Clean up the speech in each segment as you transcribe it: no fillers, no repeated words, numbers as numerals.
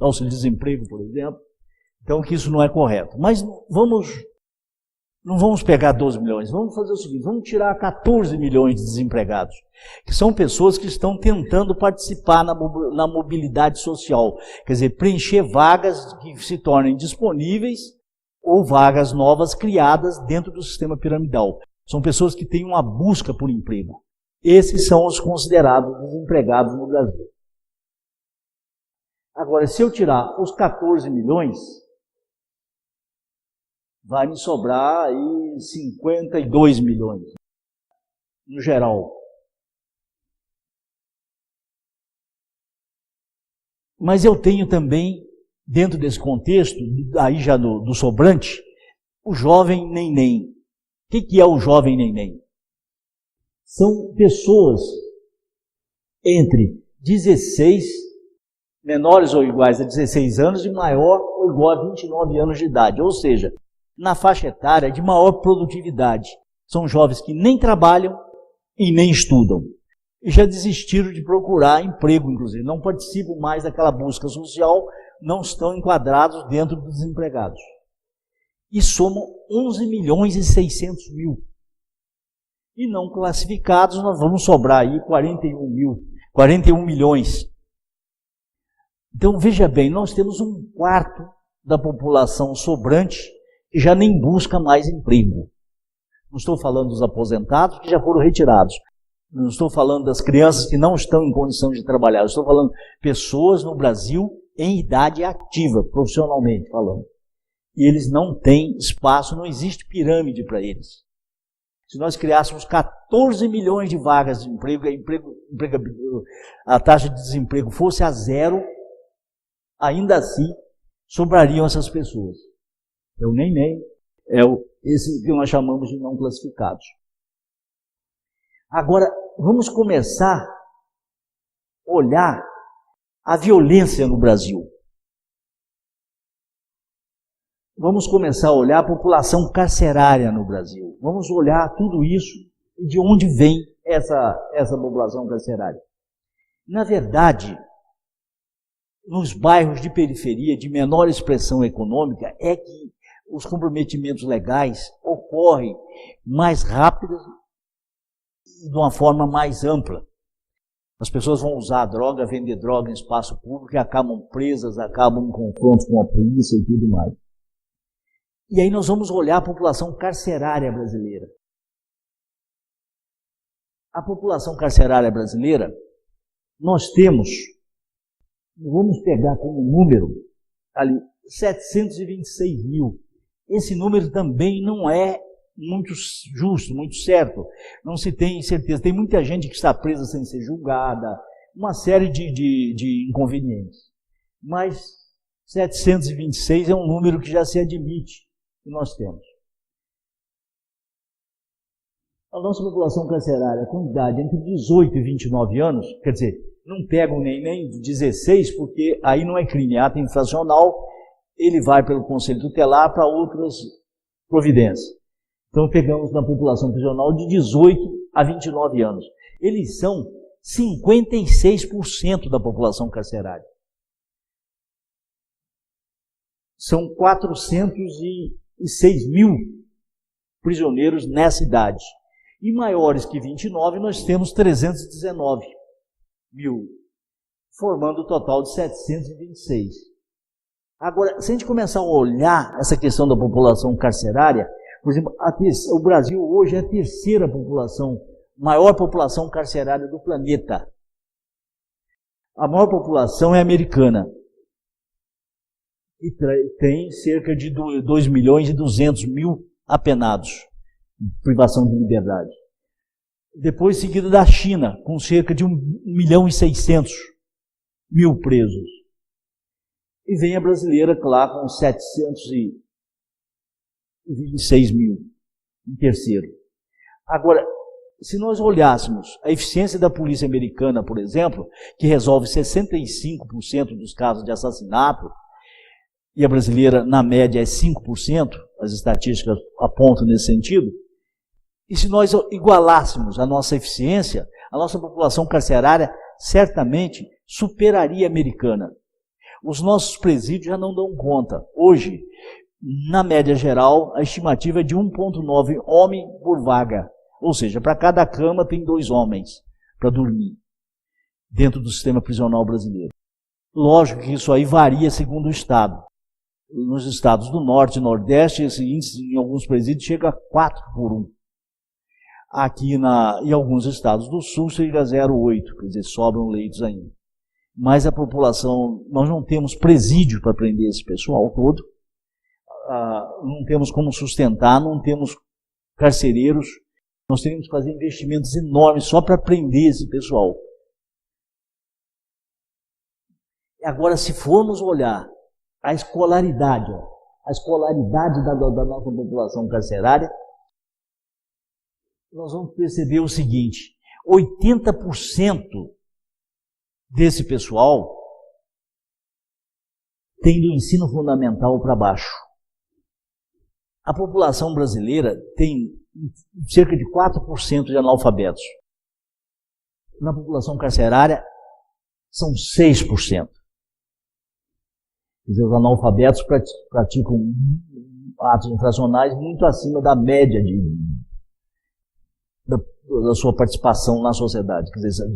auxílio-desemprego, por exemplo. Então, que isso não é correto. Mas não vamos pegar 12 milhões, vamos fazer o seguinte, vamos tirar 14 milhões de desempregados, que são pessoas que estão tentando participar na mobilidade social, quer dizer, preencher vagas que se tornem disponíveis ou vagas novas criadas dentro do sistema piramidal. São pessoas que têm uma busca por emprego. Esses são os considerados desempregados no Brasil. Agora, se eu tirar os 14 milhões, vai me sobrar aí 52 milhões, no geral. Mas eu tenho também, dentro desse contexto, aí já do sobrante, o jovem neném. O que é o jovem neném? São pessoas entre 16, menores ou iguais a 16 anos, e maior ou igual a 29 anos de idade. Ou seja, na faixa etária de maior produtividade. São jovens que nem trabalham e nem estudam. E já desistiram de procurar emprego, inclusive. Não participam mais daquela busca social, não estão enquadrados dentro dos desempregados. E somam 11 milhões e 600 mil. E não classificados, nós vamos sobrar aí 41 milhões. Então, veja bem, nós temos um quarto da população sobrante que já nem busca mais emprego. Não estou falando dos aposentados que já foram retirados. Não estou falando das crianças que não estão em condição de trabalhar. Eu estou falando de pessoas no Brasil em idade ativa, profissionalmente falando. E eles não têm espaço, não existe pirâmide para eles. Se nós criássemos 14 milhões de vagas de emprego, a taxa de desemprego fosse a zero, ainda assim sobrariam essas pessoas. É o neném, esse que nós chamamos de não classificados. Agora, vamos começar a olhar a violência no Brasil. Vamos começar a olhar a população carcerária no Brasil. Vamos olhar tudo isso e de onde vem essa população carcerária. Na verdade, nos bairros de periferia, de menor expressão econômica, é que os comprometimentos legais ocorrem mais rápido e de uma forma mais ampla. As pessoas vão usar a droga, vender droga em espaço público e acabam presas, acabam em confrontos com a polícia e tudo mais. E aí nós vamos olhar a população carcerária brasileira. A população carcerária brasileira, nós temos, vamos pegar como número, ali, 726 mil. Esse número também não é muito justo, muito certo. Não se tem certeza. Tem muita gente que está presa sem ser julgada, uma série de inconvenientes. Mas 726 é um número que já se admite que nós temos. A nossa população carcerária com idade entre 18 e 29 anos, quer dizer, não pegam nem de 16, porque aí não é crime, é ato infracional, ele vai pelo Conselho Tutelar para outras providências. Então pegamos na população prisional de 18 a 29 anos. Eles são 56% da população carcerária. São 406 mil prisioneiros nessa idade. E maiores que 29, nós temos 319 mil, formando o total de 726. Agora, se a gente começar a olhar essa questão da população carcerária, por exemplo, o Brasil hoje é a terceira maior população carcerária do planeta. A maior população é americana. E tem cerca de 2 milhões e 200 mil apenados, privação de liberdade. Depois, seguido da China, com cerca de 1 milhão e 600 mil presos. E vem a brasileira, claro, com 726 mil, em terceiro. Agora, se nós olhássemos a eficiência da polícia americana, por exemplo, que resolve 65% dos casos de assassinato, e a brasileira, na média, é 5%, as estatísticas apontam nesse sentido, e se nós igualássemos a nossa eficiência, a nossa população carcerária certamente superaria a americana. Os nossos presídios já não dão conta. Hoje, na média geral, a estimativa é de 1,9 homem por vaga. Ou seja, para cada cama tem 2 homens para dormir, dentro do sistema prisional brasileiro. Lógico que isso aí varia segundo o estado. Nos estados do norte e nordeste, esse índice em alguns presídios chega a 4 por 1. Aqui em alguns estados do sul chega a 0,8, quer dizer, sobram leitos ainda. Mas a população, nós não temos presídio para prender esse pessoal todo, não temos como sustentar, não temos carcereiros, nós teríamos que fazer investimentos enormes só para prender esse pessoal. Agora, se formos olhar a escolaridade da nossa população carcerária, nós vamos perceber o seguinte: 80% desse pessoal tem do ensino fundamental para baixo. A população brasileira tem cerca de 4% de analfabetos. Na população carcerária, são 6%. Quer dizer, os analfabetos praticam atos infracionais muito acima da média da sua participação na sociedade. Quer dizer,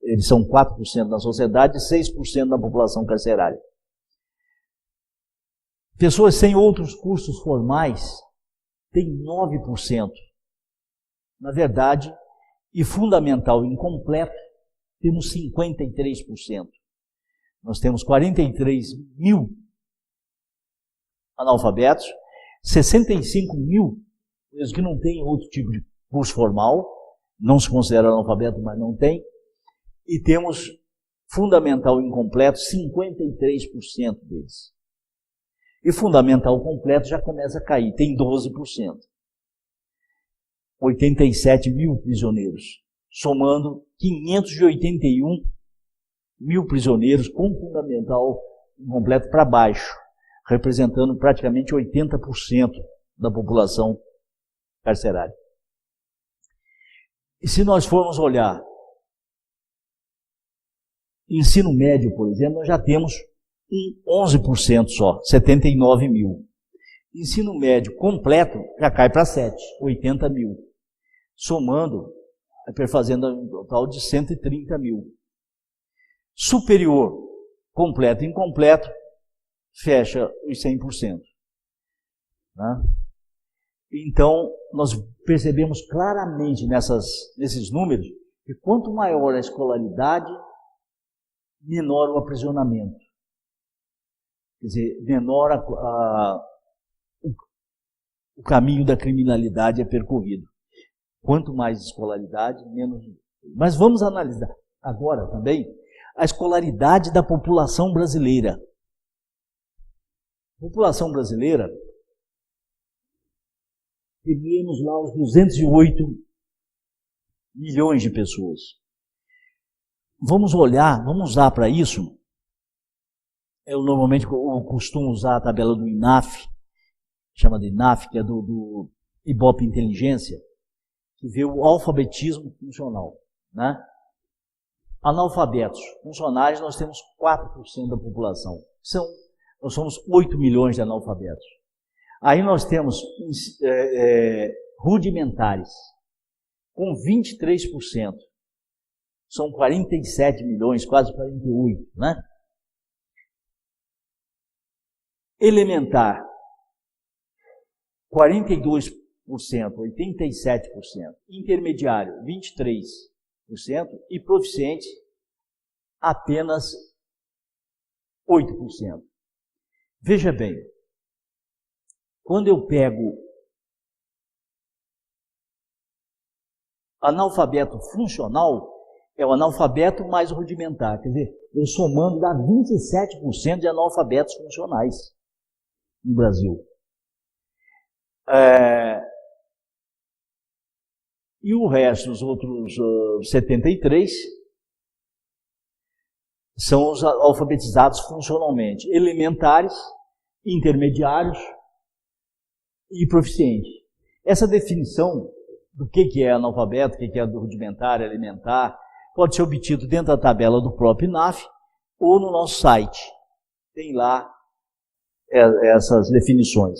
eles são 4% na sociedade e 6% na população carcerária. Pessoas sem outros cursos formais têm 9%. Na verdade, e fundamental incompleto, temos 53%. Nós temos 43 mil analfabetos, 65 mil que não têm outro tipo de curso formal, não se considera analfabeto, mas não tem, e temos fundamental incompleto, 53% deles. E fundamental completo já começa a cair, tem 12%. 87 mil prisioneiros, somando 581 mil prisioneiros com fundamental incompleto para baixo, representando praticamente 80% da população carcerária. E se nós formos olhar ensino médio, por exemplo, nós já temos 11% só, 79 mil. Ensino médio completo já cai para 7, 80 mil. Somando, fazendo um total de 130 mil. Superior, completo e incompleto, fecha os 100%. Né? Então, nós percebemos claramente nesses números que quanto maior a escolaridade, menor o aprisionamento. Quer dizer, menor o caminho da criminalidade é percorrido. Quanto mais escolaridade, menos. Mas vamos analisar agora também a escolaridade da população brasileira. A população brasileira, teríamos lá os 208 milhões de pessoas. Vamos usar para isso. Eu normalmente costumo usar a tabela do INAF, chama de INAF, que é do Ibope Inteligência, que vê o alfabetismo funcional. Né? Analfabetos funcionais, nós temos 4% da população. Nós somos 8 milhões de analfabetos. Aí nós temos rudimentares, com 23%. São 47 milhões, quase 48, né? Elementar, 42%, 87%. Intermediário, 23%. E proficiente, apenas 8%. Veja bem, quando eu pego analfabeto funcional, é o analfabeto mais rudimentar. Quer dizer, eu somando dá 27% de analfabetos funcionais no Brasil. E o resto, os outros 73%, são os alfabetizados funcionalmente. Elementares, intermediários e proficientes. Essa definição do que é analfabeto, o que é rudimentar, elementar, pode ser obtido dentro da tabela do próprio INAF ou no nosso site. tem lá essas definições.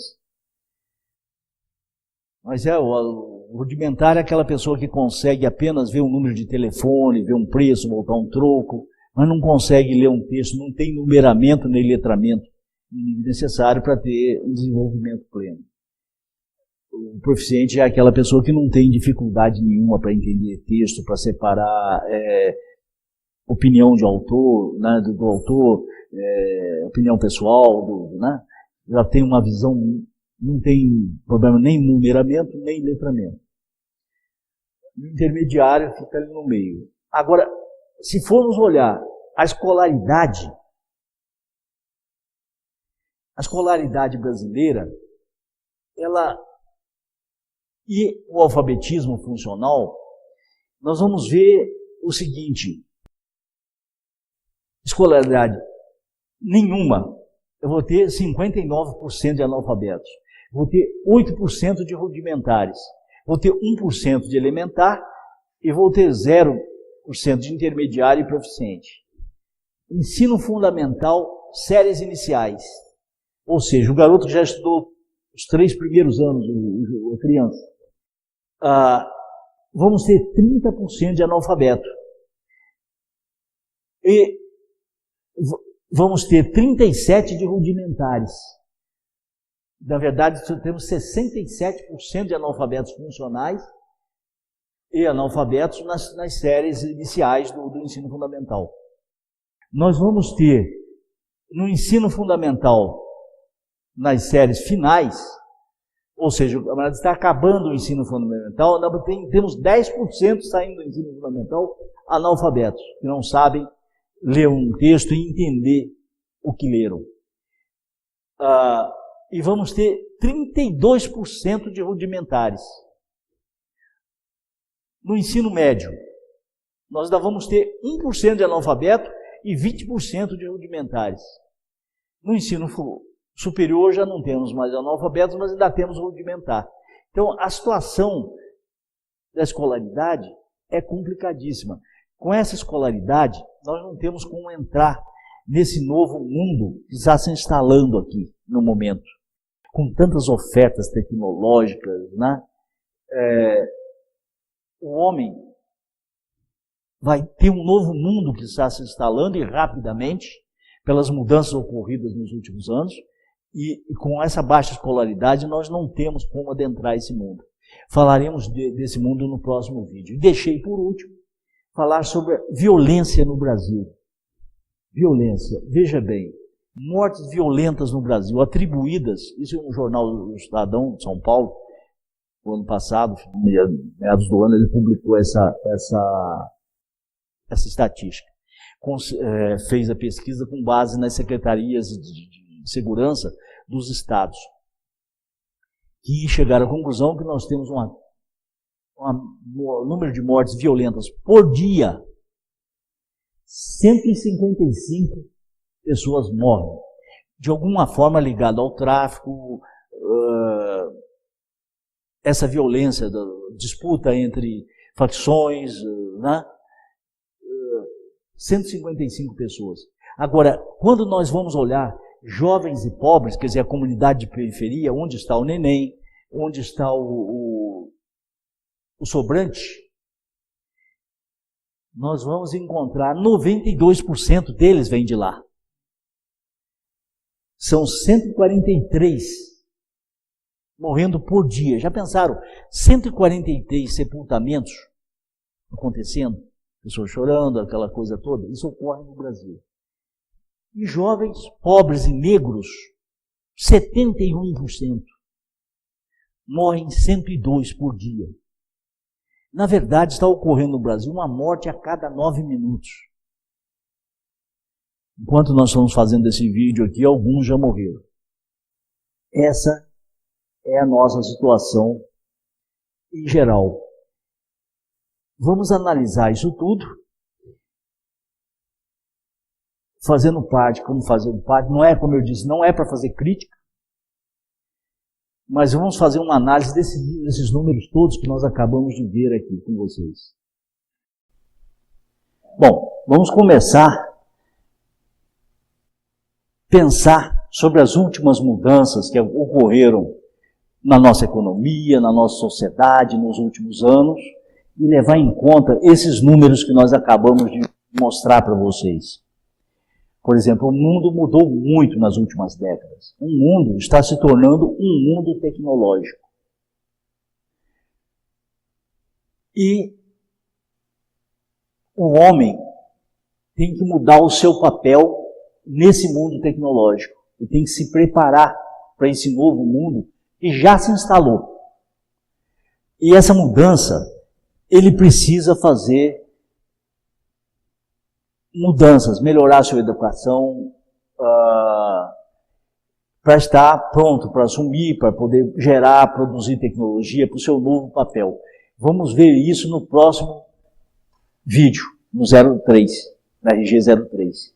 Mas o rudimentar é aquela pessoa que consegue apenas ver um número de telefone, ver um preço, voltar um troco, mas não consegue ler um texto, não tem numeramento nem letramento necessário para ter um desenvolvimento pleno. O proficiente é aquela pessoa que não tem dificuldade nenhuma para entender texto, para separar opinião de autor, né, do autor, opinião pessoal, né, já tem uma visão, não tem problema nem numeramento, nem letramento. O intermediário fica ali no meio. Agora, se formos olhar a escolaridade brasileira, ela e o alfabetismo funcional, nós vamos ver o seguinte: escolaridade nenhuma, eu vou ter 59% de analfabetos, vou ter 8% de rudimentares, vou ter 1% de elementar e vou ter 0% de intermediário e proficiente. Ensino fundamental, séries iniciais, ou seja, o garoto já estudou os 3 primeiros anos, a criança. Vamos ter 30% de analfabeto. E vamos ter 37% de rudimentares. Na verdade, temos 67% de analfabetos funcionais e analfabetos nas séries iniciais do ensino fundamental. Nós vamos ter, no ensino fundamental, nas séries finais, ou seja, está acabando o ensino fundamental, temos 10% saindo do ensino fundamental analfabetos, que não sabem ler um texto e entender o que leram. E vamos ter 32% de rudimentares. No ensino médio, nós ainda vamos ter 1% de analfabeto e 20% de rudimentares. No ensino superior já não temos mais analfabetos, mas ainda temos rudimentar. Então, a situação da escolaridade é complicadíssima. Com essa escolaridade, nós não temos como entrar nesse novo mundo que está se instalando aqui no momento, com tantas ofertas tecnológicas, né? O homem vai ter um novo mundo que está se instalando e rapidamente, pelas mudanças ocorridas nos últimos anos, e com essa baixa escolaridade nós não temos como adentrar esse mundo. Falaremos desse mundo no próximo vídeo. E deixei por último falar sobre a violência no Brasil. Violência, veja bem, mortes violentas no Brasil, atribuídas, isso é um jornal do Estadão de São Paulo, no ano passado, meados do ano, ele publicou essa estatística. Fez a pesquisa com base nas secretarias de segurança dos estados, que chegaram à conclusão que nós temos um número de mortes violentas por dia. 155 pessoas morrem, de alguma forma ligada ao tráfico, essa violência, da disputa entre facções, né? 155 pessoas. Agora, quando nós vamos olhar jovens e pobres, quer dizer, a comunidade de periferia, onde está o neném, onde está o sobrante, nós vamos encontrar 92% deles vêm de lá. São 143 morrendo por dia. Já pensaram? 143 sepultamentos acontecendo? Pessoas chorando, aquela coisa toda. Isso ocorre no Brasil. E jovens, pobres e negros, 71%. Morrem 102 por dia. Na verdade, está ocorrendo no Brasil uma morte a cada 9 minutos. Enquanto nós estamos fazendo esse vídeo aqui, alguns já morreram. Essa é a nossa situação em geral. Vamos analisar isso tudo, fazendo parte, não é, como eu disse, não é para fazer crítica, mas vamos fazer uma análise desses números todos que nós acabamos de ver aqui com vocês. Bom, vamos começar pensar sobre as últimas mudanças que ocorreram na nossa economia, na nossa sociedade nos últimos anos e levar em conta esses números que nós acabamos de mostrar para vocês. Por exemplo, o mundo mudou muito nas últimas décadas. O mundo está se tornando um mundo tecnológico. E o homem tem que mudar o seu papel nesse mundo tecnológico. Ele tem que se preparar para esse novo mundo que já se instalou. E essa mudança, ele precisa fazer mudanças, melhorar a sua educação, para estar pronto para assumir, para poder gerar, produzir tecnologia para o seu novo papel. Vamos ver isso no próximo vídeo, no 03, na RG 03.